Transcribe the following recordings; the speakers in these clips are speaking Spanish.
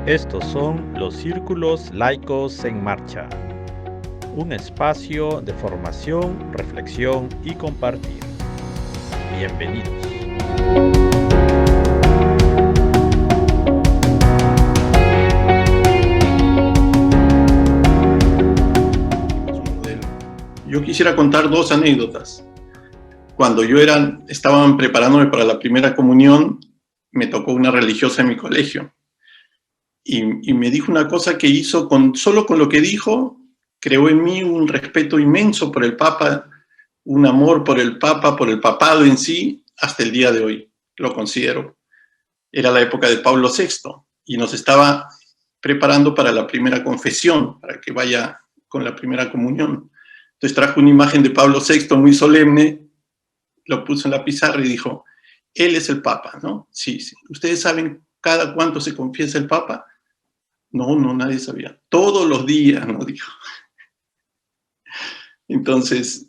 Estos son los Círculos Laicos en Marcha, un espacio de formación, reflexión y compartir. Bienvenidos. Yo quisiera contar dos anécdotas. Cuando estaban preparándome para la primera comunión, me tocó una religiosa en mi colegio. Y me dijo una cosa que hizo, solo con lo que dijo, creó en mí un respeto inmenso por el Papa, un amor por el Papa, por el papado en sí, hasta el día de hoy, lo considero. Era la época de Pablo VI y nos estaba preparando para la primera confesión, para que vaya con la primera comunión. Entonces trajo una imagen de Pablo VI muy solemne, lo puso en la pizarra y dijo, él es el Papa, ¿no? Sí, sí. ¿Ustedes saben cada cuánto se confiesa el Papa? No, nadie sabía. Todos los días, nos dijo. Entonces,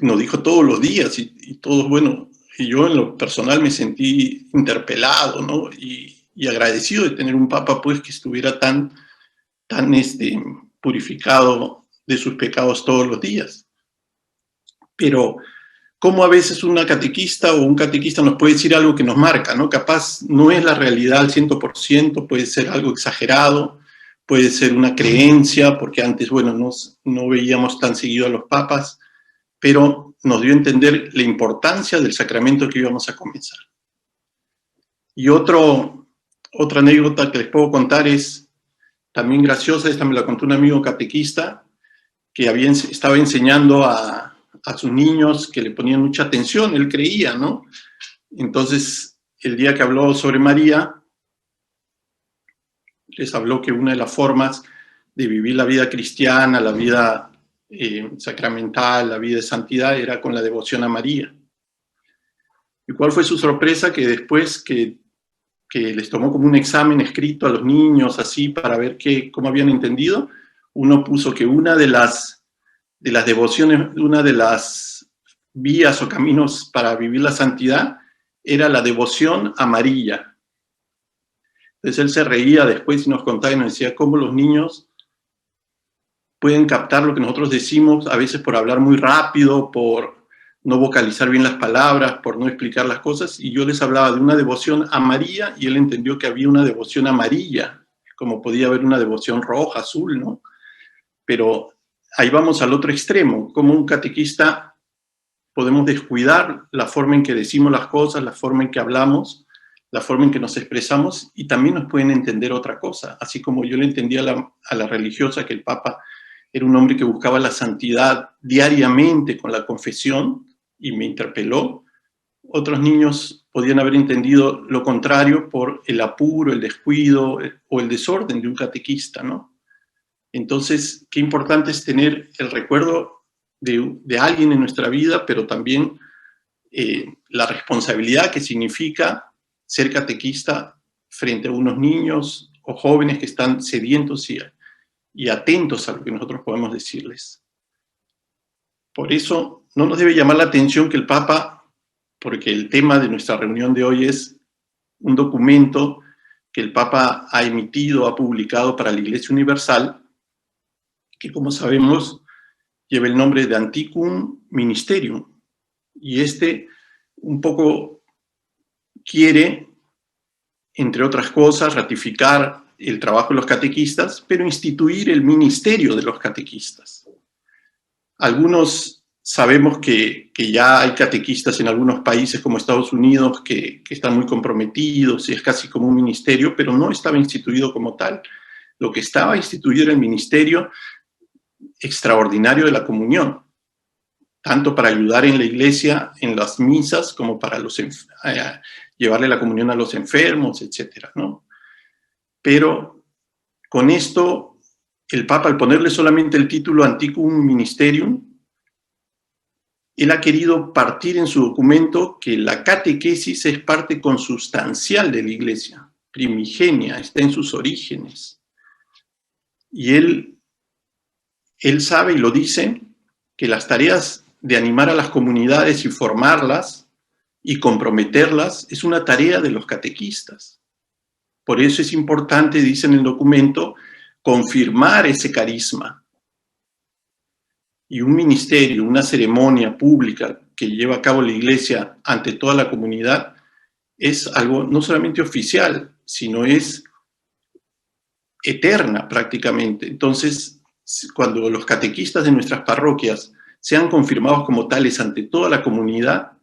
nos dijo todos los días y todos, bueno, y yo en lo personal me sentí interpelado, ¿no? Y agradecido de tener un Papa, pues, que estuviera tan purificado de sus pecados todos los días. Pero cómo a veces una catequista o un catequista nos puede decir algo que nos marca, ¿no? Capaz no es la realidad al 100%, puede ser algo exagerado, puede ser una creencia, porque antes, bueno, no veíamos tan seguido a los papas, pero nos dio a entender la importancia del sacramento que íbamos a comenzar. Y otra anécdota que les puedo contar es también graciosa, esta me la contó un amigo catequista que estaba enseñando a sus niños que le ponían mucha atención, él creía, ¿no? Entonces, el día que habló sobre María, les habló que una de las formas de vivir la vida cristiana, la vida sacramental, la vida de santidad, era con la devoción a María. ¿Y cuál fue su sorpresa? Que después que les tomó como un examen escrito a los niños, así, para ver cómo habían entendido, uno puso que una de las devociones, una de las vías o caminos para vivir la santidad era la devoción a María. Entonces él se reía después y nos contaba y nos decía cómo los niños pueden captar lo que nosotros decimos, a veces por hablar muy rápido, por no vocalizar bien las palabras, por no explicar las cosas, y yo les hablaba de una devoción a María y él entendió que había una devoción amarilla, como podía haber una devoción roja, azul, ¿no? Pero ahí vamos al otro extremo, como un catequista podemos descuidar la forma en que decimos las cosas, la forma en que hablamos, la forma en que nos expresamos, y también nos pueden entender otra cosa. Así como yo le entendía a la religiosa que el Papa era un hombre que buscaba la santidad diariamente con la confesión, y me interpeló, otros niños podían haber entendido lo contrario por el apuro, el descuido o el desorden de un catequista, ¿no? Entonces, qué importante es tener el recuerdo de alguien en nuestra vida, pero también la responsabilidad que significa ser catequista frente a unos niños o jóvenes que están sedientos y atentos a lo que nosotros podemos decirles. Por eso no nos debe llamar la atención que el Papa, porque el tema de nuestra reunión de hoy es un documento que el Papa ha emitido, ha publicado para la Iglesia Universal, que como sabemos lleva el nombre de Antiquum Ministerium, y un poco quiere, entre otras cosas, ratificar el trabajo de los catequistas, pero instituir el ministerio de los catequistas. Algunos sabemos que ya hay catequistas en algunos países como Estados Unidos que están muy comprometidos y es casi como un ministerio, pero no estaba instituido como tal. Lo que estaba instituido era el ministerio extraordinario de la comunión, tanto para ayudar en la iglesia, en las misas, como para llevarle la comunión a los enfermos, etcétera, ¿no? Pero con esto, el Papa, al ponerle solamente el título Antiquum Ministerium, él ha querido partir en su documento que la catequesis es parte consustancial de la iglesia, primigenia, está en sus orígenes. Y él sabe y lo dice, que las tareas de animar a las comunidades y formarlas y comprometerlas es una tarea de los catequistas. Por eso es importante, dice en el documento, confirmar ese carisma. Y un ministerio, una ceremonia pública que lleva a cabo la iglesia ante toda la comunidad es algo no solamente oficial, sino es eterna prácticamente. Entonces, cuando los catequistas de nuestras parroquias sean confirmados como tales ante toda la comunidad,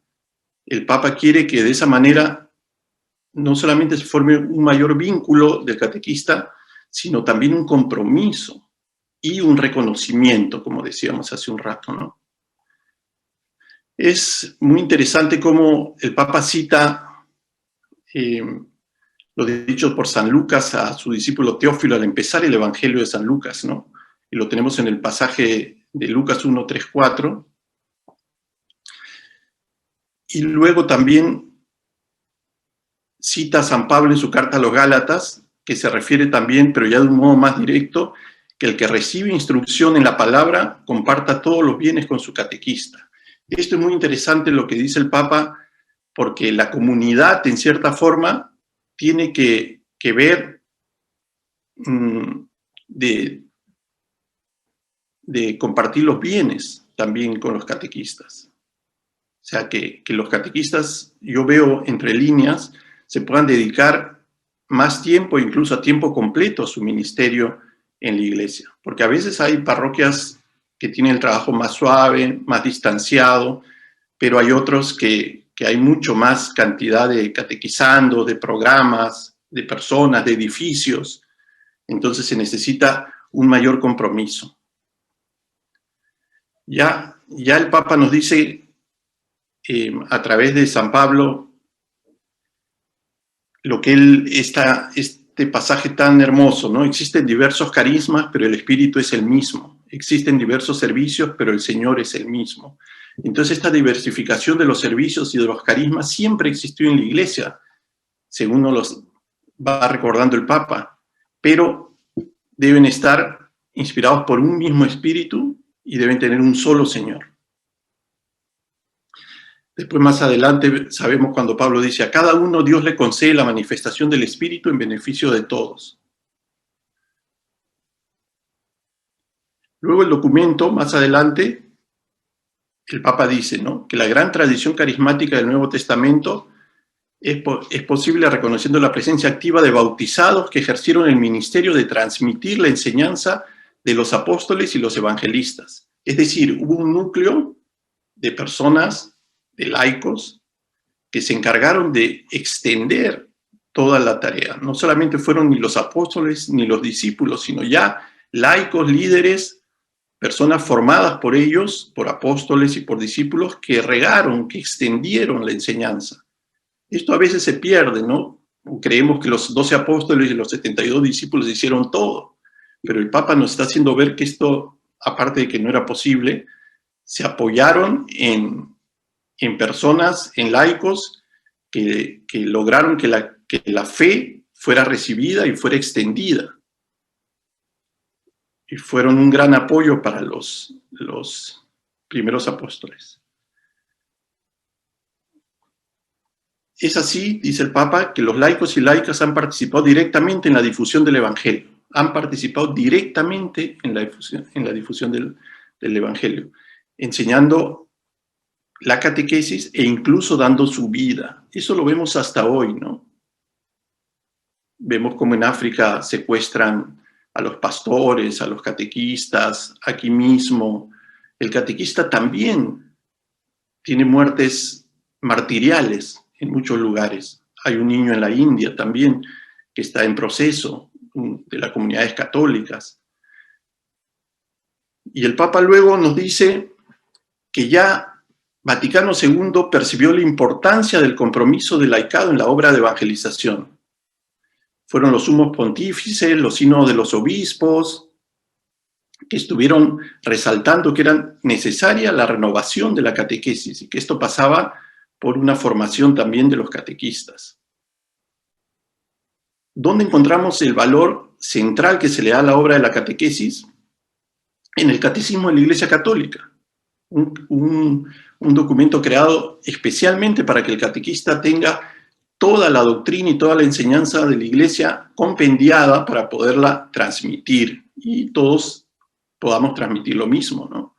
el Papa quiere que de esa manera no solamente se forme un mayor vínculo del catequista, sino también un compromiso y un reconocimiento, como decíamos hace un rato, ¿no? Es muy interesante cómo el Papa cita lo dicho por San Lucas a su discípulo Teófilo al empezar el Evangelio de San Lucas, ¿no? Y lo tenemos en el pasaje de Lucas 1, 3, 4. Y luego también cita a San Pablo en su carta a los Gálatas, que se refiere también, pero ya de un modo más directo, que el que recibe instrucción en la palabra comparta todos los bienes con su catequista. Esto es muy interesante lo que dice el Papa, porque la comunidad, en cierta forma, tiene que ver de compartir los bienes también con los catequistas. O sea, que los catequistas, yo veo entre líneas, se puedan dedicar más tiempo, incluso a tiempo completo, a su ministerio en la iglesia. Porque a veces hay parroquias que tienen el trabajo más suave, más distanciado, pero hay otros que hay mucho más cantidad de catequizando, de programas, de personas, de edificios. Entonces se necesita un mayor compromiso. Ya el Papa nos dice a través de San Pablo lo que este pasaje tan hermoso, ¿no? Existen diversos carismas, pero el Espíritu es el mismo. Existen diversos servicios, pero el Señor es el mismo. Entonces esta diversificación de los servicios y de los carismas siempre existió en la iglesia, según nos los va recordando el Papa, pero deben estar inspirados por un mismo Espíritu y deben tener un solo Señor. Después, más adelante, sabemos cuando Pablo dice, a cada uno Dios le concede la manifestación del Espíritu en beneficio de todos. Luego el documento, más adelante, el Papa dice, ¿no?, que la gran tradición carismática del Nuevo Testamento es posible reconociendo la presencia activa de bautizados que ejercieron el ministerio de transmitir la enseñanza de los apóstoles y los evangelistas. Es decir, hubo un núcleo de personas, de laicos, que se encargaron de extender toda la tarea. No solamente fueron ni los apóstoles ni los discípulos, sino ya laicos, líderes, personas formadas por ellos, por apóstoles y por discípulos, que regaron, que extendieron la enseñanza. Esto a veces se pierde, ¿no? Creemos que los 12 apóstoles y los 72 discípulos hicieron todo, pero el Papa nos está haciendo ver que esto, aparte de que no era posible, se apoyaron en personas, en laicos, que lograron que la fe fuera recibida y fuera extendida. Y fueron un gran apoyo para los primeros apóstoles. Es así, dice el Papa, que los laicos y laicas han participado directamente en la difusión del Evangelio. Han participado directamente en la difusión del Evangelio, enseñando la catequesis e incluso dando su vida. Eso lo vemos hasta hoy, ¿no? Vemos cómo en África secuestran a los pastores, a los catequistas, aquí mismo. El catequista también tiene muertes martiriales en muchos lugares. Hay un niño en la India también que está en proceso, de las comunidades católicas. Y el Papa luego nos dice que ya Vaticano II percibió la importancia del compromiso del laicado en la obra de evangelización. Fueron los sumos pontífices, los sínodos de los obispos, que estuvieron resaltando que era necesaria la renovación de la catequesis y que esto pasaba por una formación también de los catequistas. ¿Dónde encontramos el valor central que se le da a la obra de la catequesis? En el Catecismo de la Iglesia Católica. Un documento creado especialmente para que el catequista tenga toda la doctrina y toda la enseñanza de la Iglesia compendiada para poderla transmitir y todos podamos transmitir lo mismo, ¿no?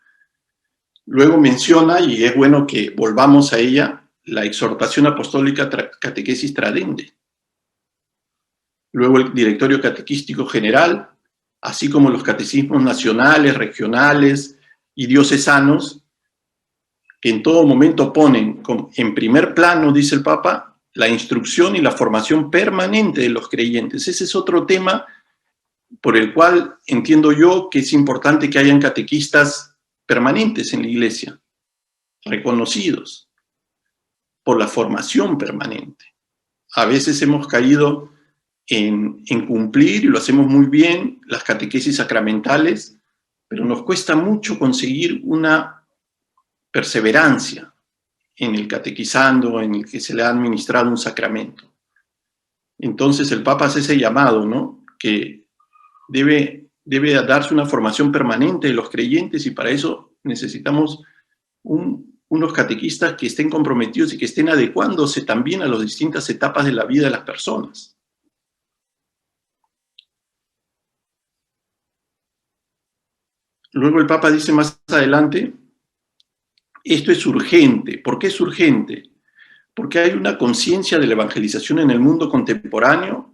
Luego menciona, y es bueno que volvamos a ella, la exhortación apostólica Catequesis Tradendae. Luego el directorio catequístico general, así como los catecismos nacionales, regionales y diocesanos, que en todo momento ponen en primer plano, dice el Papa, la instrucción y la formación permanente de los creyentes. Ese es otro tema por el cual entiendo yo que es importante que hayan catequistas permanentes en la Iglesia, reconocidos por la formación permanente. A veces hemos caído en cumplir, y lo hacemos muy bien, las catequesis sacramentales, pero nos cuesta mucho conseguir una perseverancia en el catequizando, en el que se le ha administrado un sacramento. Entonces el Papa hace ese llamado, ¿no? Que debe darse una formación permanente de los creyentes, y para eso necesitamos unos catequistas que estén comprometidos y que estén adecuándose también a las distintas etapas de la vida de las personas. Luego el Papa dice más adelante, esto es urgente. ¿Por qué es urgente? Porque hay una conciencia de la evangelización en el mundo contemporáneo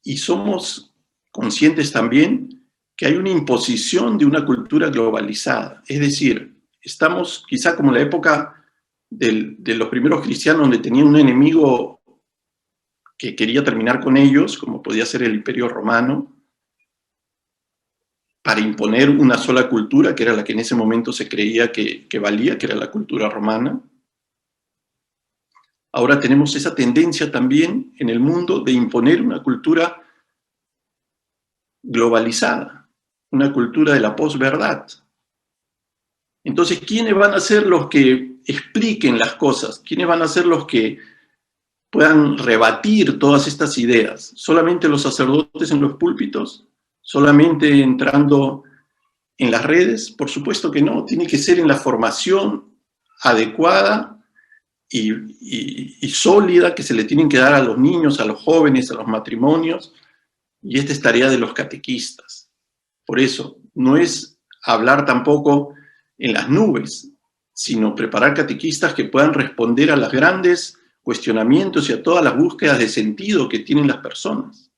y somos conscientes también que hay una imposición de una cultura globalizada. Es decir, estamos quizá como en la época de los primeros cristianos, donde tenían un enemigo que quería terminar con ellos, como podía ser el Imperio Romano, para imponer una sola cultura, que era la que en ese momento se creía que valía, que era la cultura romana. Ahora tenemos esa tendencia también en el mundo de imponer una cultura globalizada, una cultura de la posverdad. Entonces, ¿quiénes van a ser los que expliquen las cosas? ¿Quiénes van a ser los que puedan rebatir todas estas ideas? ¿Solamente los sacerdotes en los púlpitos? ¿Solamente entrando en las redes? Por supuesto que no, tiene que ser en la formación adecuada y sólida que se le tienen que dar a los niños, a los jóvenes, a los matrimonios, y esta es tarea de los catequistas. Por eso, no es hablar tampoco en las nubes, sino preparar catequistas que puedan responder a los grandes cuestionamientos y a todas las búsquedas de sentido que tienen las personas.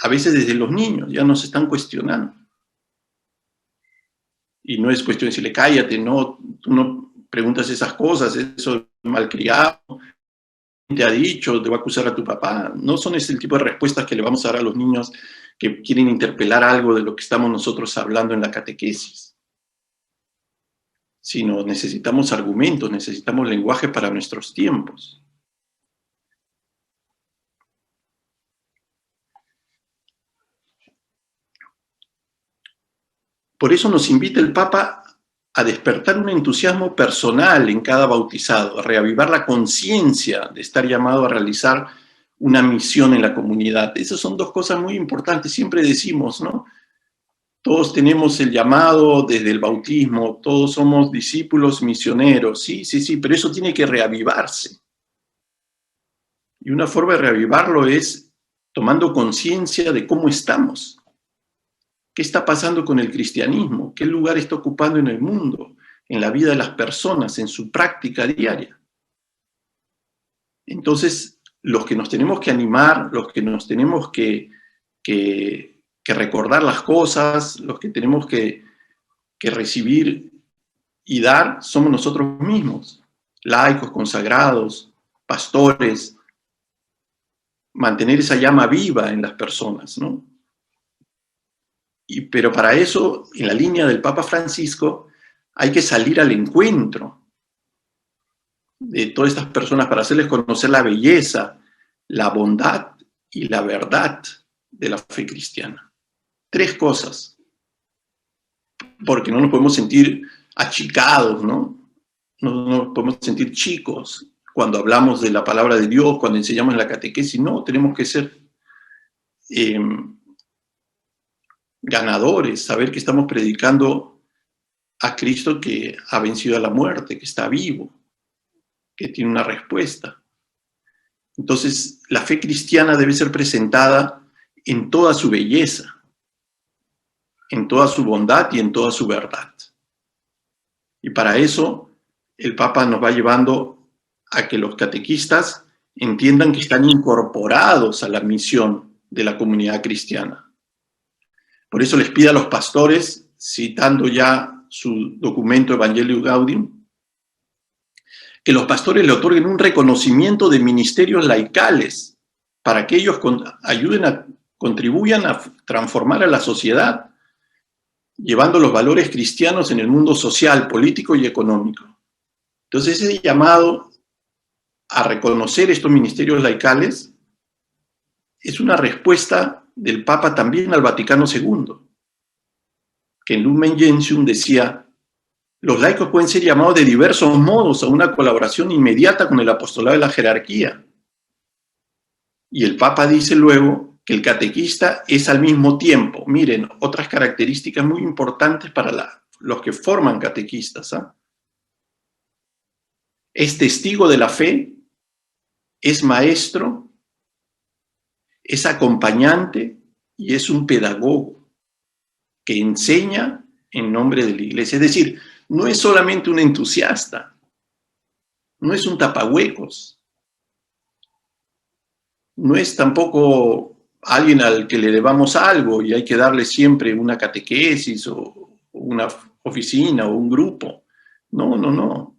A veces desde los niños ya nos están cuestionando. Y no es cuestión de decirle, cállate, no, tú no preguntas esas cosas, eso es malcriado, te ha dicho, te va a acusar a tu papá. No son ese tipo de respuestas que le vamos a dar a los niños que quieren interpelar algo de lo que estamos nosotros hablando en la catequesis. Sino necesitamos argumentos, necesitamos lenguaje para nuestros tiempos. Por eso nos invita el Papa a despertar un entusiasmo personal en cada bautizado, a reavivar la conciencia de estar llamado a realizar una misión en la comunidad. Esas son dos cosas muy importantes. Siempre decimos, ¿no? Todos tenemos el llamado desde el bautismo, todos somos discípulos misioneros, sí, pero eso tiene que reavivarse. Y una forma de reavivarlo es tomando conciencia de cómo estamos. ¿Qué está pasando con el cristianismo? ¿Qué lugar está ocupando en el mundo, en la vida de las personas, en su práctica diaria? Entonces, los que nos tenemos que animar, los que nos tenemos que recordar las cosas, los que tenemos que recibir y dar, somos nosotros mismos, laicos, consagrados, pastores, mantener esa llama viva en las personas, ¿no? Pero para eso, en la línea del Papa Francisco, hay que salir al encuentro de todas estas personas para hacerles conocer la belleza, la bondad y la verdad de la fe cristiana. 3 cosas. Porque no nos podemos sentir achicados, ¿no? No nos podemos sentir chicos cuando hablamos de la palabra de Dios, cuando enseñamos en la catequesis. No, tenemos que ser ganadores, saber que estamos predicando a Cristo que ha vencido a la muerte, que está vivo, que tiene una respuesta. Entonces, la fe cristiana debe ser presentada en toda su belleza, en toda su bondad y en toda su verdad. Y para eso, el Papa nos va llevando a que los catequistas entiendan que están incorporados a la misión de la comunidad cristiana. Por eso les pide a los pastores, citando ya su documento Evangelii Gaudium, que los pastores le otorguen un reconocimiento de ministerios laicales para que ellos contribuyan a transformar a la sociedad, llevando los valores cristianos en el mundo social, político y económico. Entonces, ese llamado a reconocer estos ministerios laicales es una respuesta del Papa también al Vaticano II, que en Lumen Gentium decía: los laicos pueden ser llamados de diversos modos a una colaboración inmediata con el apostolado de la jerarquía. Y el Papa dice luego que el catequista es al mismo tiempo, miren, otras características muy importantes para los que forman catequistas, ¿eh? Es testigo de la fe, es maestro, es acompañante y es un pedagogo que enseña en nombre de la Iglesia. Es decir, no es solamente un entusiasta, no es un tapahuecos, no es tampoco alguien al que le debamos algo y hay que darle siempre una catequesis o una oficina o un grupo. No, no, no.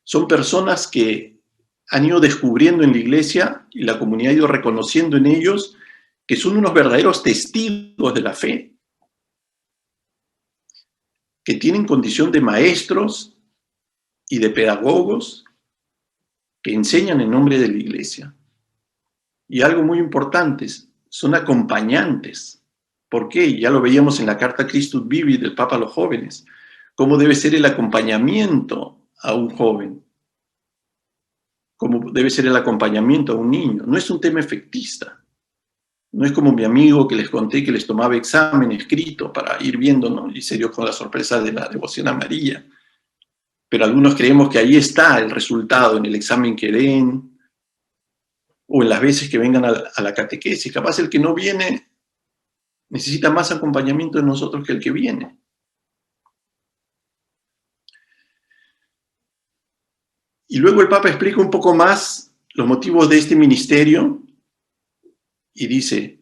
Son personas que han ido descubriendo en la Iglesia y la comunidad ha ido reconociendo en ellos que son unos verdaderos testigos de la fe, que tienen condición de maestros y de pedagogos que enseñan en nombre de la Iglesia. Y algo muy importante, son acompañantes. ¿Por qué? Ya lo veíamos en la carta Christus Vivi del Papa a los jóvenes, cómo debe ser el acompañamiento a un joven, cómo debe ser el acompañamiento a un niño. No es un tema efectista. No es como mi amigo que les conté que les tomaba examen escrito para ir viendo, ¿no? Y se dio con la sorpresa de la devoción a María. Pero algunos creemos que ahí está el resultado, en el examen que den, o en las veces que vengan a la catequesis. Capaz el que no viene necesita más acompañamiento de nosotros que el que viene. Y luego el Papa explica un poco más los motivos de este ministerio y dice: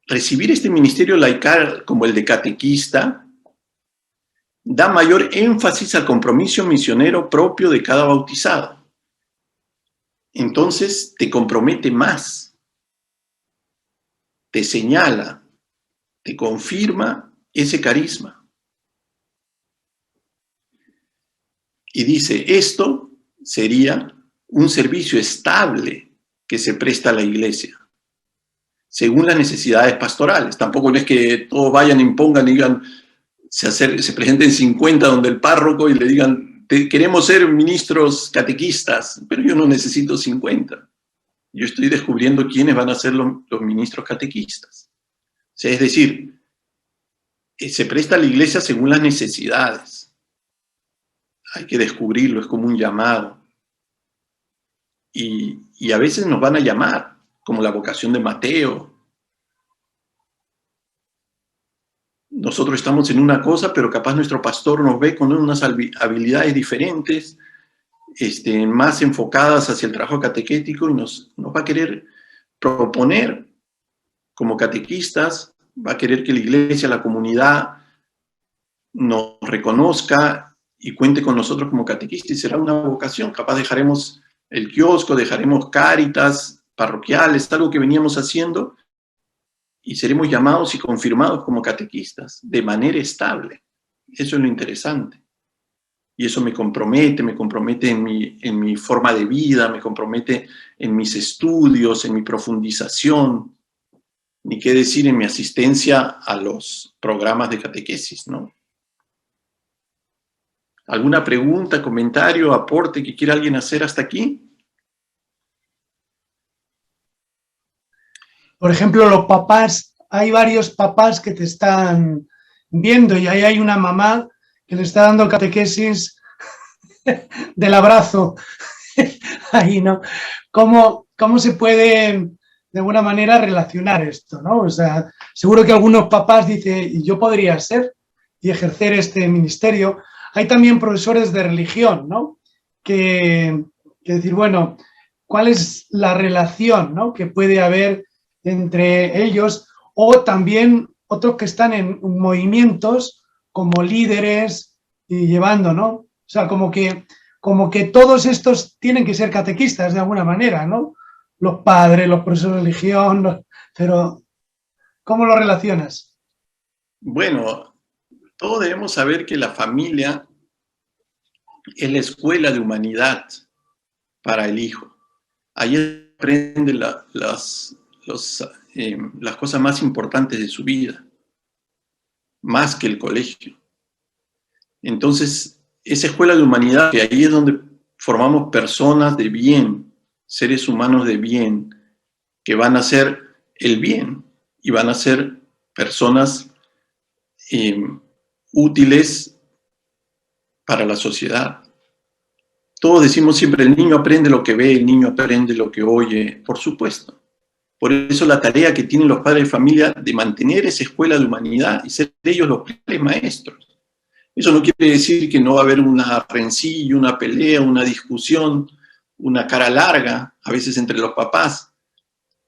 recibir este ministerio laical como el de catequista da mayor énfasis al compromiso misionero propio de cada bautizado. Entonces te compromete más, te señala, te confirma ese carisma. Y dice, esto sería un servicio estable que se presta a la Iglesia, según las necesidades pastorales. Tampoco es que todos vayan, impongan y digan, se presenten 50 donde el párroco y le digan, queremos ser ministros catequistas, pero yo no necesito 50. Yo estoy descubriendo quiénes van a ser los ministros catequistas. O sea, es decir, se presta a la Iglesia según las necesidades. Hay que descubrirlo, es como un llamado. Y a veces nos van a llamar, como la vocación de Mateo. Nosotros estamos en una cosa, pero capaz nuestro pastor nos ve con unas habilidades diferentes, más enfocadas hacia el trabajo catequético y nos va a querer proponer como catequistas, va a querer que la Iglesia, la comunidad nos reconozca y cuente con nosotros como catequistas, y será una vocación. Capaz dejaremos el kiosco, dejaremos cáritas parroquiales, algo que veníamos haciendo, y seremos llamados y confirmados como catequistas de manera estable. Eso es lo interesante. Y eso me compromete en mi forma de vida, me compromete en mis estudios, en mi profundización, ni qué decir en mi asistencia a los programas de catequesis, ¿no? ¿Alguna pregunta, comentario, aporte que quiera alguien hacer hasta aquí? Por ejemplo, los papás, hay varios papás que te están viendo y ahí hay una mamá que le está dando catequesis del abrazo ahí, ¿no? ¿Cómo se puede, de alguna manera, relacionar esto, ¿no? O sea, seguro que algunos papás dicen, y yo podría ser y ejercer este ministerio. Hay también profesores de religión, ¿no? Que decir, bueno, ¿cuál es la relación, ¿no?, que puede haber entre ellos? O también otros que están en movimientos como líderes y llevando, ¿no? O sea, como que todos estos tienen que ser catequistas de alguna manera, ¿no? Los padres, los profesores de religión, pero ¿cómo lo relacionas? Bueno, todos debemos saber que la familia es la escuela de humanidad para el hijo. Ahí aprende las cosas más importantes de su vida, más que el colegio. Entonces, esa escuela de humanidad, que ahí es donde formamos personas de bien, seres humanos de bien, que van a hacer el bien y van a ser personas útiles para la sociedad. Todos decimos siempre, el niño aprende lo que ve, el niño aprende lo que oye, por supuesto. Por eso la tarea que tienen los padres de familia de mantener esa escuela de humanidad y ser ellos los principales maestros. Eso no quiere decir que no va a haber una rencilla, una pelea, una discusión, una cara larga, a veces entre los papás.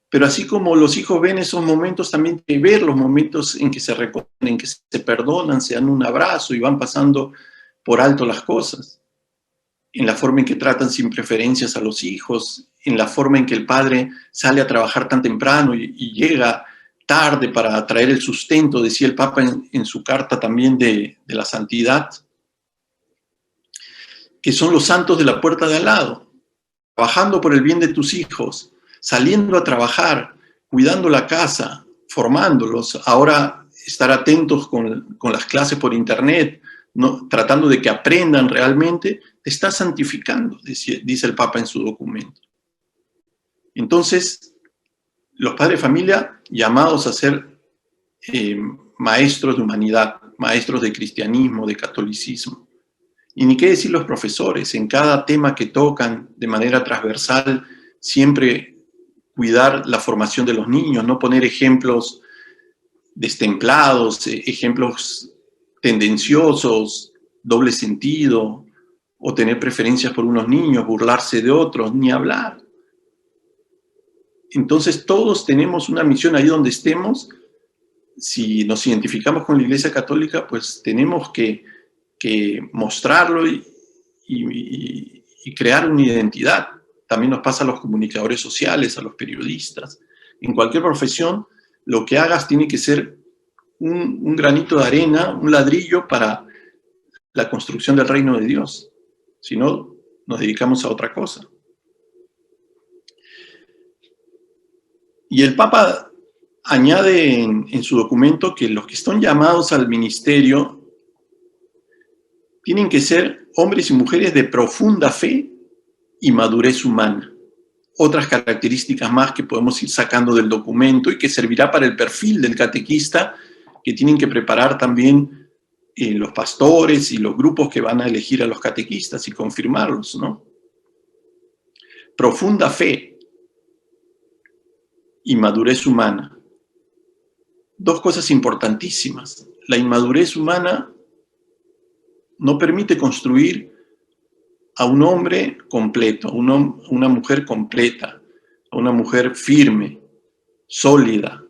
Pero así como los hijos ven esos momentos, también hay que ver los momentos en que se recogen, en que se perdonan, se dan un abrazo y van pasando por alto las cosas. En la forma en que tratan sin preferencias a los hijos, en la forma en que el padre sale a trabajar tan temprano y llega tarde para traer el sustento, decía el Papa en su carta también de la santidad, que son los santos de la puerta de al lado, trabajando por el bien de tus hijos, saliendo a trabajar, cuidando la casa, formándolos, ahora estar atentos con las clases por internet, ¿no? Tratando de que aprendan realmente, te está santificando, dice el Papa en su documento. Entonces, los padres de familia llamados a ser maestros de humanidad, maestros de cristianismo, de catolicismo. Y ni qué decir los profesores, en cada tema que tocan de manera transversal, siempre cuidar la formación de los niños, no poner ejemplos destemplados, ejemplos tendenciosos, doble sentido, o tener preferencias por unos niños, burlarse de otros, ni hablar. Entonces todos tenemos una misión ahí donde estemos. Si nos identificamos con la Iglesia Católica, pues tenemos que mostrarlo y crear una identidad. También nos pasa a los comunicadores sociales, a los periodistas. En cualquier profesión, lo que hagas tiene que ser un granito de arena, un ladrillo para la construcción del reino de Dios. Si no, nos dedicamos a otra cosa. Y el Papa añade en su documento que los que están llamados al ministerio tienen que ser hombres y mujeres de profunda fe y madurez humana. Otras características más que podemos ir sacando del documento y que servirá para el perfil del catequista que tienen que preparar también los pastores y los grupos que van a elegir a los catequistas y confirmarlos, ¿no? Profunda fe y madurez humana. Dos cosas importantísimas. La inmadurez humana no permite construir a un hombre completo, a una mujer completa, a una mujer firme, sólida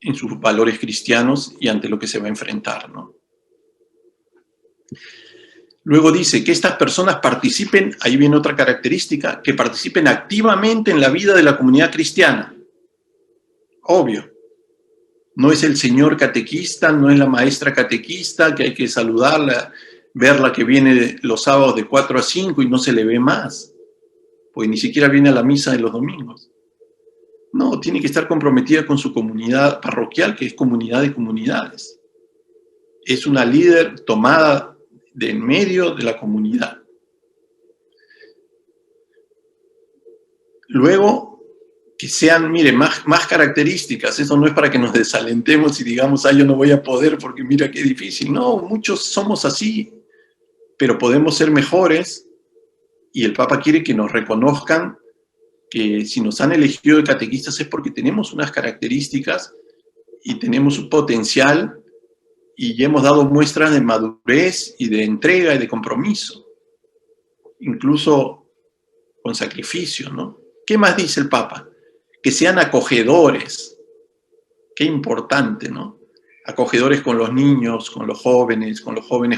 en sus valores cristianos y ante lo que se va a enfrentar, ¿no? Luego dice que estas personas participen, ahí viene otra característica, que participen activamente en la vida de la comunidad cristiana. Obvio. No es el señor catequista, no es la maestra catequista que hay que saludarla, verla que viene los sábados de 4 a 5 y no se le ve más, pues ni siquiera viene a la misa de los domingos. No, tiene que estar comprometida con su comunidad parroquial, que es comunidad de comunidades. Es una líder tomada de en medio de la comunidad. Luego, que sean, mire, más características. Eso no es para que nos desalentemos y digamos, yo no voy a poder porque mira qué difícil. No, muchos somos así, pero podemos ser mejores y el Papa quiere que nos reconozcan que si nos han elegido de catequistas es porque tenemos unas características y tenemos un potencial y hemos dado muestras de madurez y de entrega y de compromiso, incluso con sacrificio, ¿no? ¿Qué más dice el Papa? Que sean acogedores. Qué importante, ¿no? Acogedores con los niños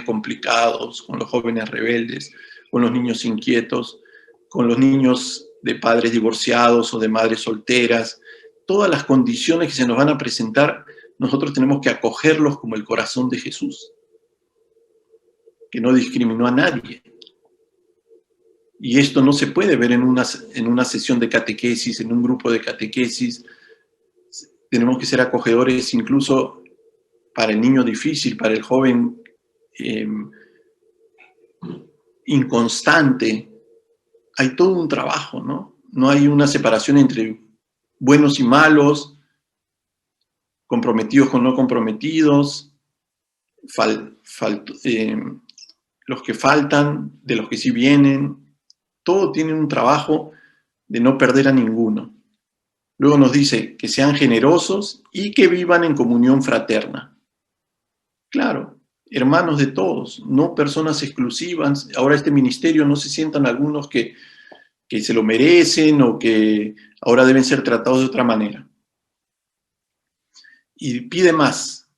complicados, con los jóvenes rebeldes, con los niños inquietos, con los niños de padres divorciados o de madres solteras. Todas las condiciones que se nos van a presentar, nosotros tenemos que acogerlos como el corazón de Jesús, que no discriminó a nadie. Y esto no se puede ver en una sesión de catequesis, en un grupo de catequesis. Tenemos que ser acogedores incluso para el niño difícil, para el joven inconstante. Hay todo un trabajo, ¿no? No hay una separación entre buenos y malos, comprometidos con no comprometidos, los que faltan, de los que sí vienen. Todo tiene un trabajo de no perder a ninguno. Luego nos dice que sean generosos y que vivan en comunión fraterna. Claro, hermanos de todos, no personas exclusivas. Ahora este ministerio no se sientan algunos que se lo merecen o que ahora deben ser tratados de otra manera. Y pide más.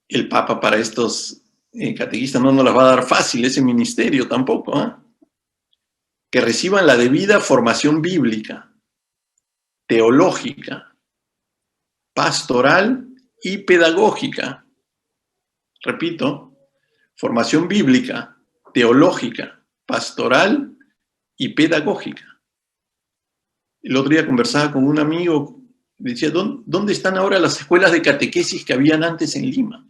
El Papa para estos catequistas no nos las va a dar fácil ese ministerio tampoco, ¿eh? Que reciban la debida formación bíblica, teológica, pastoral y pedagógica. Repito, formación bíblica, teológica, pastoral y pedagógica. El otro día conversaba con un amigo, decía, ¿dónde están ahora las escuelas de catequesis que habían antes en Lima?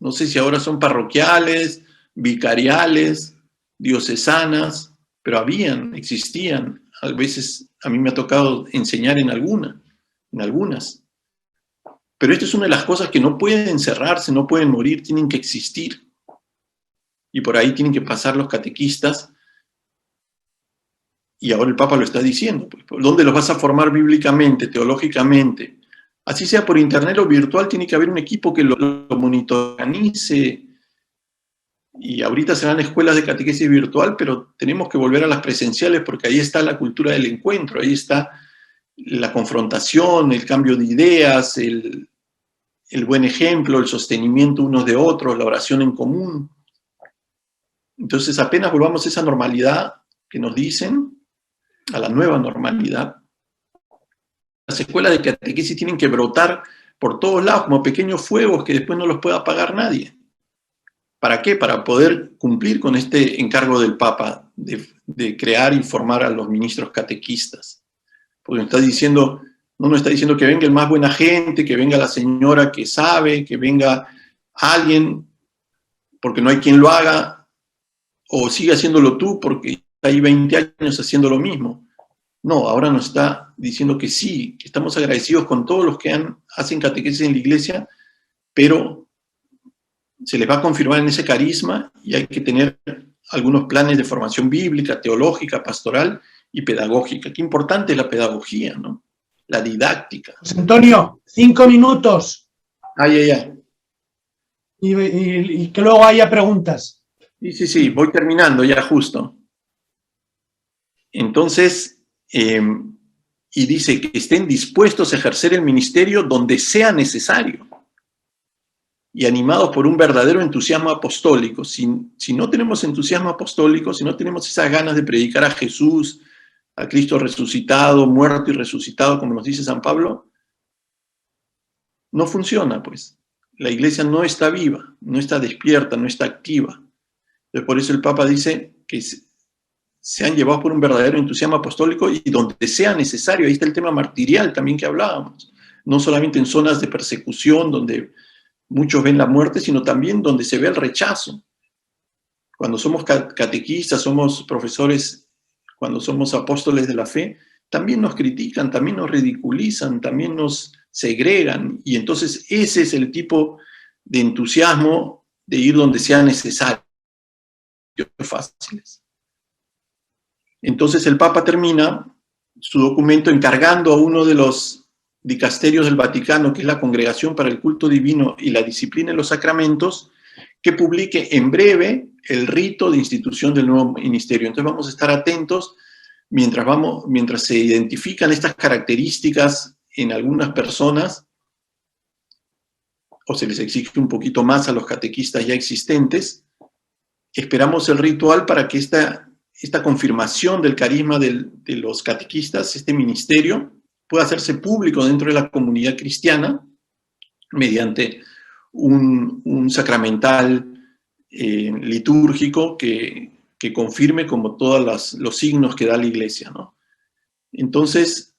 No sé si ahora son parroquiales, vicariales, diocesanas, pero existían. A veces a mí me ha tocado enseñar en algunas. Pero esto es una de las cosas que no pueden cerrarse, no pueden morir, tienen que existir. Y por ahí tienen que pasar los catequistas. Y ahora el Papa lo está diciendo. Pues, ¿dónde los vas a formar bíblicamente, teológicamente? Así sea por internet o virtual, tiene que haber un equipo que lo monitorice. Y ahorita serán escuelas de catequesis virtual, pero tenemos que volver a las presenciales porque ahí está la cultura del encuentro, ahí está la confrontación, el cambio de ideas, el buen ejemplo, el sostenimiento unos de otros, la oración en común. Entonces, apenas volvamos a esa normalidad que nos dicen, a la nueva normalidad, las escuelas de catequesis tienen que brotar por todos lados como pequeños fuegos que después no los pueda apagar nadie. ¿Para qué? Para poder cumplir con este encargo del Papa de crear y formar a los ministros catequistas. Porque no nos está diciendo que venga el más buena gente, que venga la señora que sabe, que venga alguien porque no hay quien lo haga, o sigue haciéndolo tú porque hay 20 años haciendo lo mismo. No, ahora nos está diciendo que sí, que estamos agradecidos con todos los que hacen catequesis en la iglesia, pero se les va a confirmar en ese carisma y hay que tener algunos planes de formación bíblica, teológica, pastoral y pedagógica. Qué importante es la pedagogía, ¿no? La didáctica. José Antonio, 5 minutos. Ay. Y que luego haya preguntas. Sí, voy terminando ya justo. Entonces, y dice que estén dispuestos a ejercer el ministerio donde sea necesario y animados por un verdadero entusiasmo apostólico. Si no tenemos entusiasmo apostólico, si no tenemos esas ganas de predicar a Jesús, a Cristo resucitado, muerto y resucitado, como nos dice San Pablo, no funciona, pues. La iglesia no está viva, no está despierta, no está activa. Entonces, por eso el Papa dice que sean llevados por un verdadero entusiasmo apostólico y donde sea necesario. Ahí está el tema martirial también que hablábamos. No solamente en zonas de persecución donde muchos ven la muerte, sino también donde se ve el rechazo. Cuando somos catequistas, somos profesores, cuando somos apóstoles de la fe, también nos critican, también nos ridiculizan, también nos segregan. Y entonces ese es el tipo de entusiasmo de ir donde sea necesario. fáciles. Entonces el Papa termina su documento encargando a uno de los dicasterios del Vaticano, que es la Congregación para el Culto Divino y la Disciplina de los Sacramentos, que publique en breve el rito de institución del nuevo ministerio. Entonces vamos a estar atentos mientras se identifican estas características en algunas personas, o se les exige un poquito más a los catequistas ya existentes. Esperamos el ritual para que esta confirmación del carisma de los catequistas, este ministerio, pueda hacerse público dentro de la comunidad cristiana mediante un sacramental litúrgico que confirme como todos los signos que da la Iglesia, ¿no? Entonces,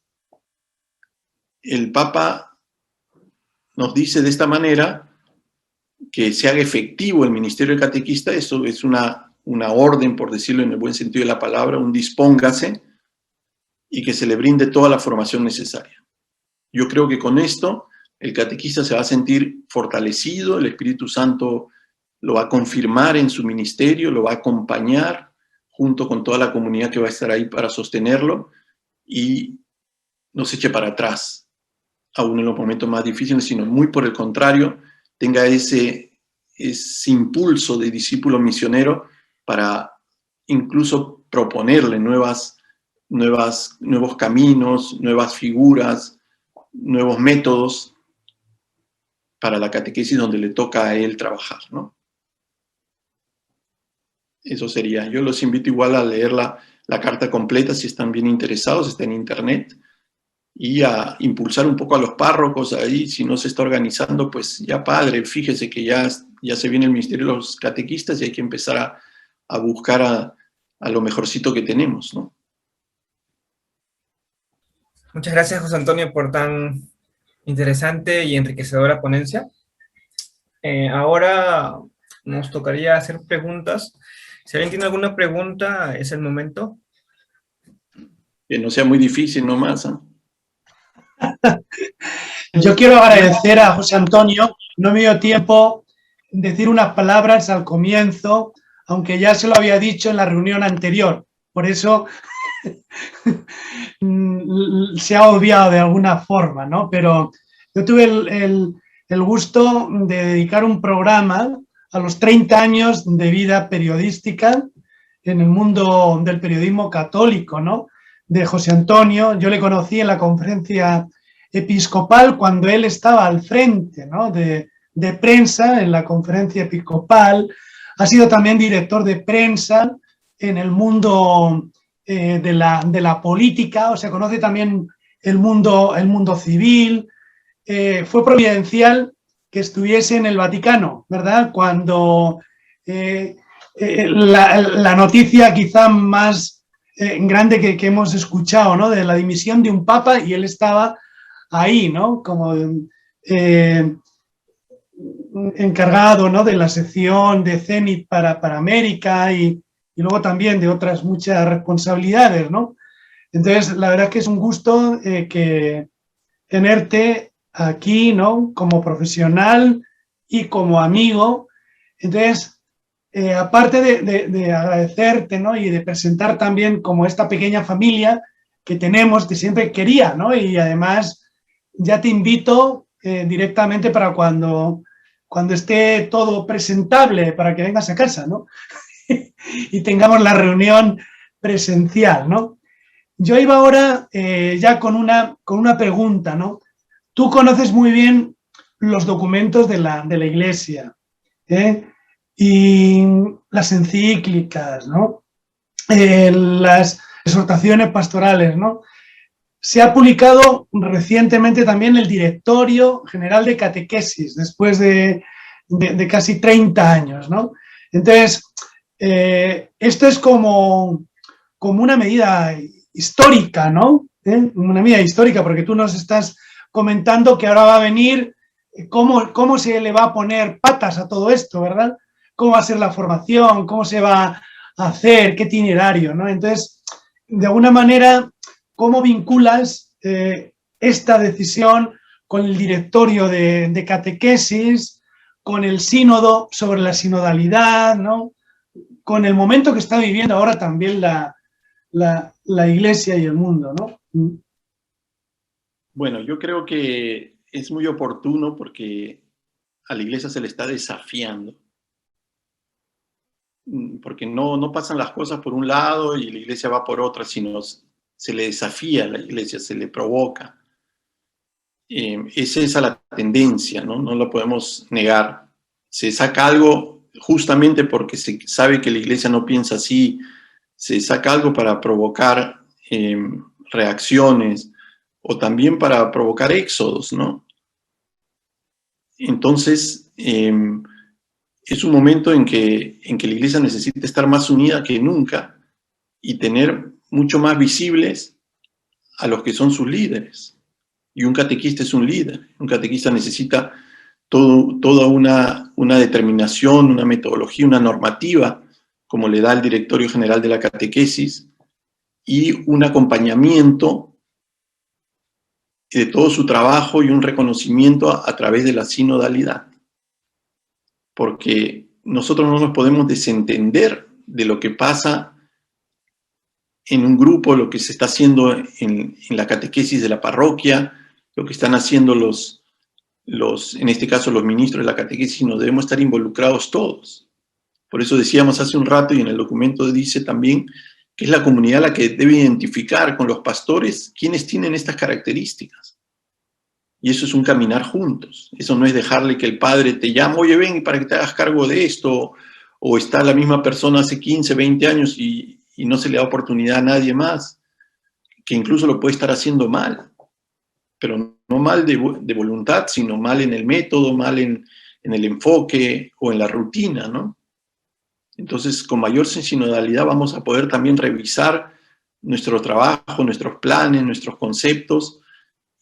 el Papa nos dice de esta manera que se haga efectivo el ministerio del catequista. Eso es una orden, por decirlo en el buen sentido de la palabra, un dispóngase, y que se le brinde toda la formación necesaria. Yo creo que con esto el catequista se va a sentir fortalecido, el Espíritu Santo lo va a confirmar en su ministerio, lo va a acompañar junto con toda la comunidad que va a estar ahí para sostenerlo, y no se eche para atrás, aún en los momentos más difíciles, sino muy por el contrario, tenga ese impulso de discípulo misionero para incluso proponerle nuevos caminos, nuevas figuras, nuevos métodos para la catequesis donde le toca a él trabajar, ¿no? Eso sería. Yo los invito igual a leer la carta completa si están bien interesados, está en internet, y a impulsar un poco a los párrocos ahí. Si no se está organizando, pues ya padre, fíjese que ya se viene el ministerio de los catequistas y hay que empezar a buscar a lo mejorcito que tenemos, ¿no? Muchas gracias, José Antonio, por tan interesante y enriquecedora ponencia. Ahora nos tocaría hacer preguntas. Si alguien tiene alguna pregunta, es el momento. Que no sea muy difícil nomás, ¿eh? Yo quiero agradecer a José Antonio. No me dio tiempo decir unas palabras al comienzo, aunque ya se lo había dicho en la reunión anterior. Por eso se ha obviado de alguna forma, ¿no? Pero yo tuve el gusto de dedicar un programa a los 30 años de vida periodística en el mundo del periodismo católico, ¿no? De José Antonio. Yo le conocí en la conferencia episcopal cuando él estaba al frente, ¿no? de prensa en la conferencia episcopal. Ha sido también director de prensa en el mundo de la política, o sea, conoce también el mundo civil. Fue providencial que estuviese en el Vaticano, ¿verdad? Cuando la noticia quizá más grande que hemos escuchado, ¿no? De la dimisión de un papa, y él estaba ahí, ¿no? Como encargado, ¿no? De la sección de Zenit para América y luego también de otras muchas responsabilidades, ¿no? Entonces, la verdad es que es un gusto tenerte aquí, ¿no? Como profesional y como amigo. Entonces, aparte de agradecerte, ¿no? Y de presentar también como esta pequeña familia que tenemos, que siempre quería, ¿no? Y además ya te invito directamente para cuando esté todo presentable, para que vengas a casa, ¿no? Y tengamos la reunión presencial, ¿no? Yo iba ahora ya con una pregunta, ¿no? Tú conoces muy bien los documentos de la Iglesia, y las encíclicas, ¿no? Las exhortaciones pastorales, ¿no? Se ha publicado recientemente también el Directorio General de Catequesis, después de casi 30 años, ¿no? Entonces, esto es como una medida histórica, ¿no? Una medida histórica, porque tú nos estás comentando que ahora va a venir cómo se le va a poner patas a todo esto, ¿verdad? Cómo va a ser la formación, cómo se va a hacer, qué itinerario, ¿no? Entonces, de alguna manera, ¿cómo vinculas esta decisión con el directorio de catequesis, con el sínodo sobre la sinodalidad, ¿no? con el momento que está viviendo ahora también la Iglesia y el mundo, ¿no? Bueno, yo creo que es muy oportuno porque a la Iglesia se le está desafiando. Porque no pasan las cosas por un lado y la Iglesia va por otra, sino se le desafía a la Iglesia, se le provoca. Es esa la tendencia, ¿no? No lo podemos negar. Se saca algo justamente porque se sabe que la Iglesia no piensa así, se saca algo para provocar reacciones o también para provocar éxodos, ¿no? Entonces, es un momento en que la Iglesia necesita estar más unida que nunca y tener mucho más visibles a los que son sus líderes. Y un catequista es un líder. Un catequista necesita toda una determinación, una metodología, una normativa, como le da el Directorio General de la Catequesis, y un acompañamiento de todo su trabajo y un reconocimiento a través de la sinodalidad. Porque nosotros no nos podemos desentender de lo que pasa en un grupo, lo que se está haciendo en la catequesis de la parroquia, lo que están haciendo en este caso los ministros de la catequesis, sino debemos estar involucrados todos. Por eso decíamos hace un rato, y en el documento dice también, que es la comunidad la que debe identificar con los pastores quienes tienen estas características. Y eso es un caminar juntos. Eso no es dejarle que el padre te llame, oye, ven para que te hagas cargo de esto, o está la misma persona hace 15, 20 años y no se le da oportunidad a nadie más, que incluso lo puede estar haciendo mal, pero no mal de voluntad, sino mal en el método, mal en el enfoque o en la rutina, ¿no? Entonces, con mayor sinodalidad vamos a poder también revisar nuestro trabajo, nuestros planes, nuestros conceptos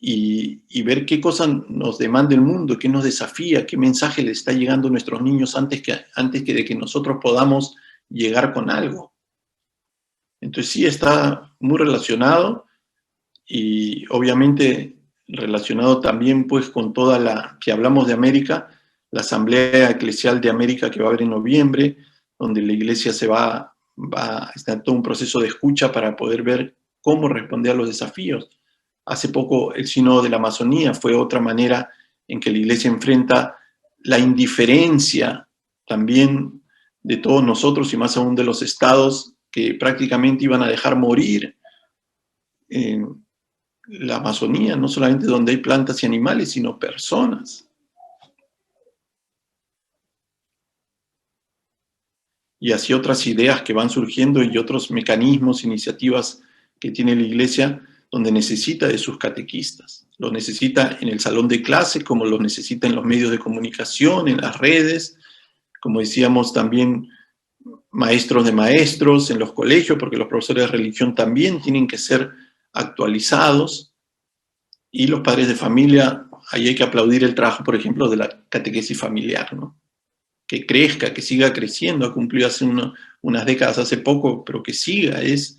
y ver qué cosa nos demanda el mundo, qué nos desafía, qué mensaje le está llegando a nuestros niños antes de que nosotros podamos llegar con algo. Entonces sí está muy relacionado y obviamente relacionado también pues con toda la que hablamos de América, la Asamblea Eclesial de América que va a haber en noviembre, donde la Iglesia está en todo un proceso de escucha para poder ver cómo responder a los desafíos. Hace poco el Sínodo de la Amazonía fue otra manera en que la Iglesia enfrenta la indiferencia también de todos nosotros y más aún de los estados que prácticamente iban a dejar morir la Amazonía, no solamente donde hay plantas y animales, sino personas. Y así otras ideas que van surgiendo y otros mecanismos, iniciativas que tiene la Iglesia, donde necesita de sus catequistas. Los necesita en el salón de clase, como los necesita en los medios de comunicación, en las redes, como decíamos también, maestros de maestros en los colegios, porque los profesores de religión también tienen que ser actualizados, y los padres de familia, ahí hay que aplaudir el trabajo, por ejemplo, de la catequesis familiar, ¿no? Que crezca, que siga creciendo, ha cumplido hace unas décadas, hace poco, pero que siga, es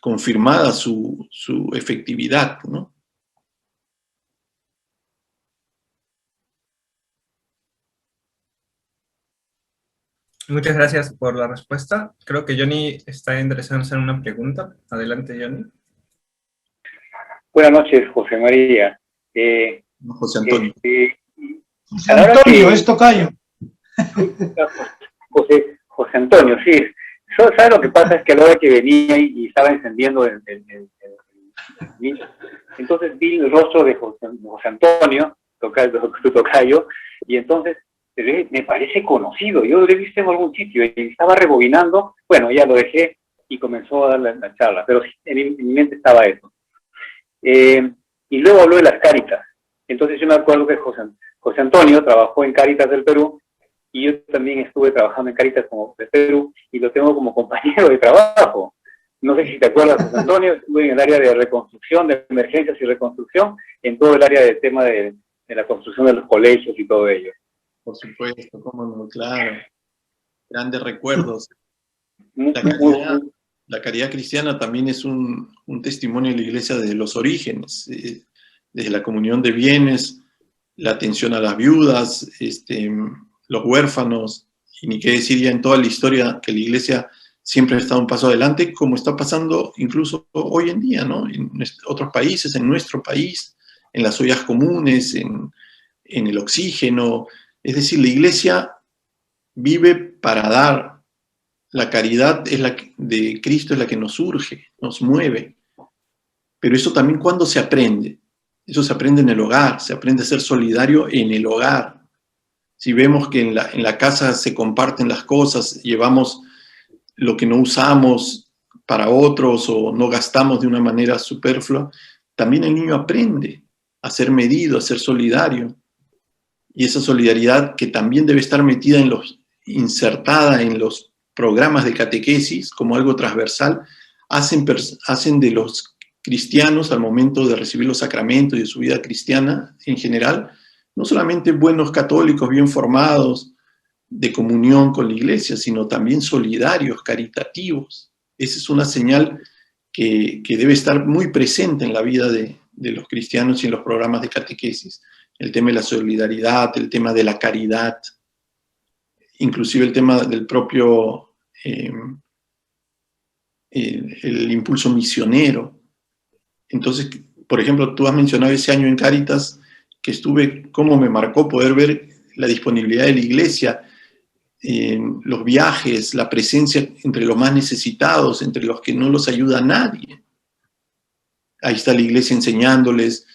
confirmada su efectividad, ¿no? Muchas gracias por la respuesta. Creo que Johnny está interesado en hacer una pregunta. Adelante, Johnny. Buenas noches, José María. José Antonio. José Antonio, es tocayo. José Antonio, sí. ¿Sabes lo que pasa? Es que a la hora que venía y estaba encendiendo entonces vi el rostro de José Antonio, tu tocayo, y entonces me parece conocido. Yo lo he visto en algún sitio y estaba rebobinando. Bueno, ya lo dejé y comenzó a dar la charla, pero en mi mente estaba eso. Y luego habló de las Cáritas. Entonces yo me acuerdo que José Antonio trabajó en Cáritas del Perú y yo también estuve trabajando en Cáritas como de Perú y lo tengo como compañero de trabajo. No sé si te acuerdas, José Antonio, estuve en el área de reconstrucción, de emergencias y reconstrucción, en todo el área del tema de la construcción de los colegios y todo ello. Por supuesto, cómo no, claro. Grandes recuerdos. La caridad cristiana también es un testimonio de la Iglesia desde los orígenes, desde la comunión de bienes, la atención a las viudas, los huérfanos y ni qué decir ya en toda la historia que la Iglesia siempre ha estado un paso adelante, como está pasando incluso hoy en día, ¿no? En otros países, en nuestro país, en las ollas comunes, en el oxígeno. Es decir, la Iglesia vive para dar. La caridad es de Cristo es la que nos urge, nos mueve. Pero eso también, ¿cuándo se aprende? Eso se aprende en el hogar, se aprende a ser solidario en el hogar. Si vemos que en la casa se comparten las cosas, llevamos lo que no usamos para otros o no gastamos de una manera superflua, también el niño aprende a ser medido, a ser solidario. Y esa solidaridad que también debe estar metida insertada en los programas de catequesis como algo transversal, hacen de los cristianos al momento de recibir los sacramentos y de su vida cristiana en general, no solamente buenos católicos bien formados, de comunión con la Iglesia, sino también solidarios, caritativos. Esa es una señal que debe estar muy presente en la vida de los cristianos y en los programas de catequesis. El tema de la solidaridad, el tema de la caridad, inclusive el tema del propio, el impulso misionero. Entonces, por ejemplo, tú has mencionado ese año en Cáritas que estuve, cómo me marcó poder ver la disponibilidad de la Iglesia, los viajes, la presencia entre los más necesitados, entre los que no los ayuda a nadie. Ahí está la Iglesia enseñándoles,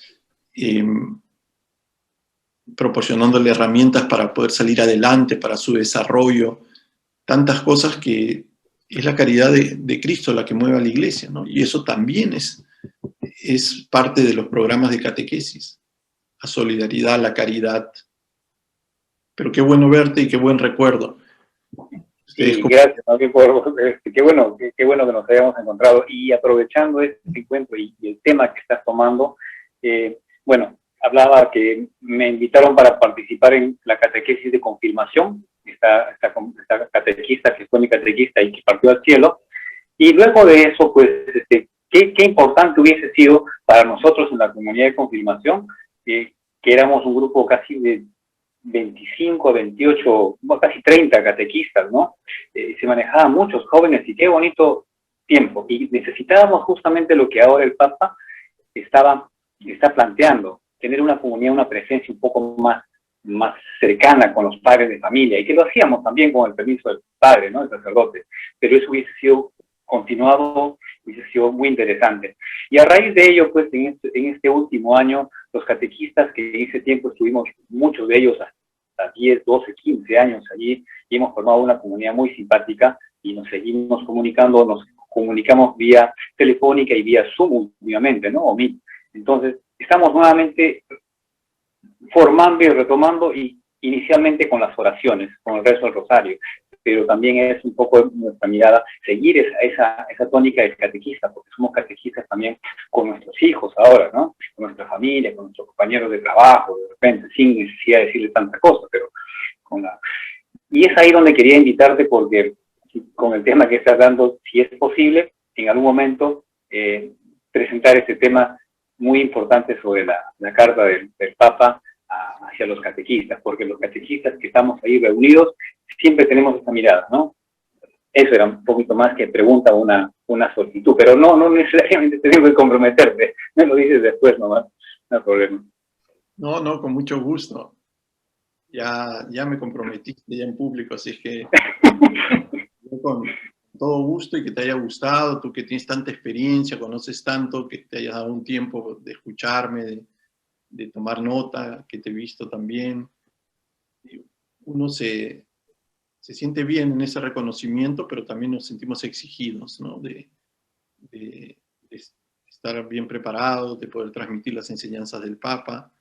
proporcionándole herramientas para poder salir adelante, para su desarrollo, tantas cosas que es la caridad de Cristo la que mueve a la Iglesia, ¿no? Y eso también es parte de los programas de catequesis, la solidaridad, la caridad. Pero qué bueno verte y qué buen recuerdo. Sí, gracias, ¿no? Qué bueno que nos hayamos encontrado. Y aprovechando este encuentro y el tema que estás tomando, bueno, hablaba que me invitaron para participar en la catequesis de confirmación, esta catequista que fue mi catequista y que partió al cielo. Y luego de eso, pues, qué importante hubiese sido para nosotros en la comunidad de confirmación, que éramos un grupo casi de 25, 28, casi 30 catequistas, ¿no? Se manejaban muchos jóvenes y qué bonito tiempo. Y necesitábamos justamente lo que ahora el Papa está planteando, tener una comunidad, una presencia un poco más cercana con los padres de familia, y que lo hacíamos también con el permiso del padre, ¿no? El sacerdote. Pero eso hubiese sido continuado, hubiese sido muy interesante. Y a raíz de ello, pues, en este último año, los catequistas que en ese tiempo estuvimos, muchos de ellos hasta 10, 12, 15 años allí, y hemos formado una comunidad muy simpática, y nos seguimos comunicando, nos comunicamos vía telefónica y vía Zoom últimamente, ¿no? O Meet. Entonces, estamos nuevamente formando y retomando, y inicialmente con las oraciones, con el rezo del rosario, pero también es un poco nuestra mirada seguir esa tónica del catequista, porque somos catequistas también con nuestros hijos ahora, ¿no? Con nuestra familia, con nuestros compañeros de trabajo, de repente, sin necesidad de decirle tanta cosa, pero Y es ahí donde quería invitarte, porque con el tema que estás dando, si es posible, en algún momento presentar este tema muy importante sobre la carta del Papa hacia los catequistas, porque los catequistas que estamos ahí reunidos siempre tenemos esta mirada, ¿no? Eso era un poquito más que pregunta, una solicitud, pero no necesariamente tengo que comprometerte, me lo dices después nomás, no hay problema. No, con mucho gusto. Ya me comprometiste ya en público, así es que yo con todo gusto, y que te haya gustado, tú que tienes tanta experiencia, conoces tanto, que te hayas dado un tiempo de escucharme, de tomar nota, que te he visto también. Uno se siente bien en ese reconocimiento, pero también nos sentimos exigidos, ¿no? De estar bien preparados, de poder transmitir las enseñanzas del Papa.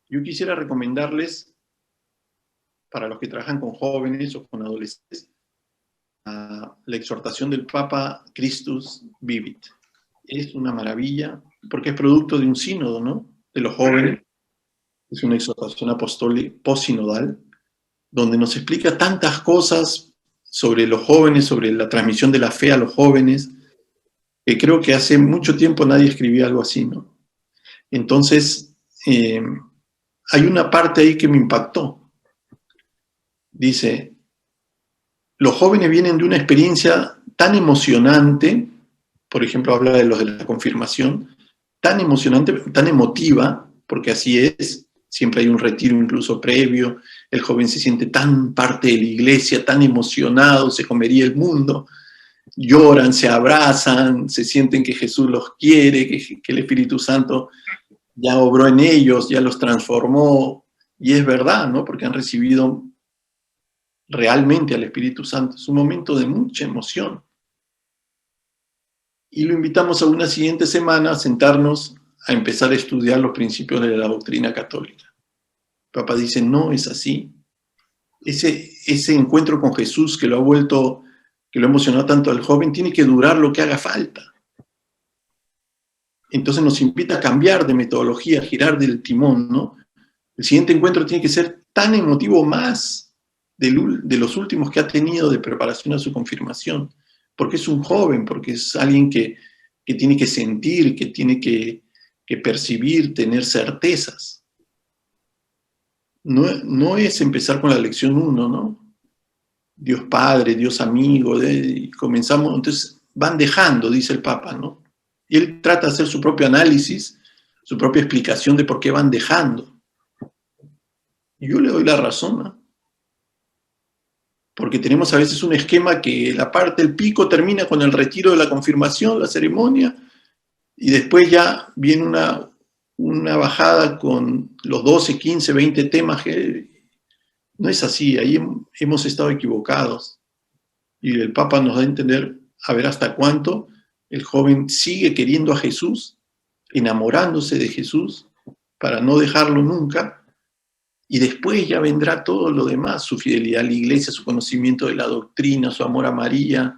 Yo quisiera recomendarles, para los que trabajan con jóvenes o con adolescentes, la exhortación del Papa Christus Vivit. Es una maravilla, porque es producto de un sínodo, ¿no? De los jóvenes. Es una exhortación apostólica posinodal, donde nos explica tantas cosas sobre los jóvenes, sobre la transmisión de la fe a los jóvenes, que creo que hace mucho tiempo nadie escribía algo así, ¿no? Entonces, hay una parte ahí que me impactó. Dice, los jóvenes vienen de una experiencia tan emocionante, por ejemplo, habla de los de la confirmación, tan emocionante, tan emotiva, porque así es, siempre hay un retiro incluso previo, el joven se siente tan parte de la iglesia, tan emocionado, se comería el mundo, lloran, se abrazan, se sienten que Jesús los quiere, que el Espíritu Santo ya obró en ellos, ya los transformó, y es verdad, ¿no? Porque han recibido realmente al Espíritu Santo. Es un momento de mucha emoción. Y lo invitamos a una siguiente semana a sentarnos a empezar a estudiar los principios de la doctrina católica. El Papa dice, no es así. Ese encuentro con Jesús que lo ha emocionado tanto al joven, tiene que durar lo que haga falta. Entonces nos invita a cambiar de metodología, a girar del timón, ¿no? El siguiente encuentro tiene que ser tan emotivo más de los últimos que ha tenido de preparación a su confirmación, porque es un joven, porque es alguien que tiene que sentir, que tiene que percibir, tener certezas. No es empezar con la lección 1, ¿no? Dios Padre, Dios amigo, y comenzamos, entonces van dejando, dice el Papa, ¿no? Y él trata de hacer su propio análisis, su propia explicación de por qué van dejando. Y yo le doy la razón, ¿no? Porque tenemos a veces un esquema que la parte del pico termina con el retiro de la confirmación, la ceremonia, y después ya viene una bajada con los 12, 15, 20 temas que no es así, ahí hemos estado equivocados. Y el Papa nos da a entender a ver hasta cuánto el joven sigue queriendo a Jesús, enamorándose de Jesús, para no dejarlo nunca, y después ya vendrá todo lo demás, su fidelidad a la iglesia, su conocimiento de la doctrina, su amor a María,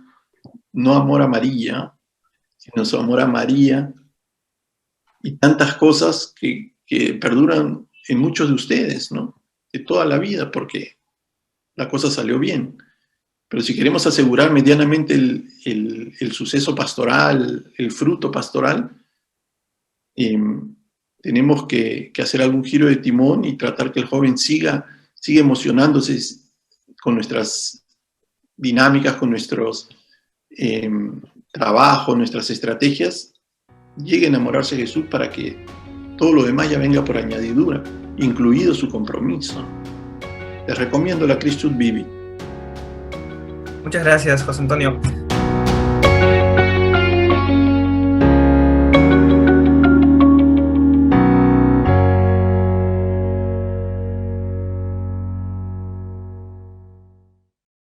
no amor a María, sino su amor a María, y tantas cosas que perduran en muchos de ustedes, ¿no? De toda la vida, porque la cosa salió bien. Pero si queremos asegurar medianamente el suceso pastoral, el fruto pastoral, tenemos que hacer algún giro de timón y tratar que el joven siga emocionándose con nuestras dinámicas, con nuestros trabajos, nuestras estrategias, llegue a enamorarse de Jesús para que todo lo demás ya venga por añadidura, incluido su compromiso. Les recomiendo la Christus Vivi. Muchas gracias, José Antonio.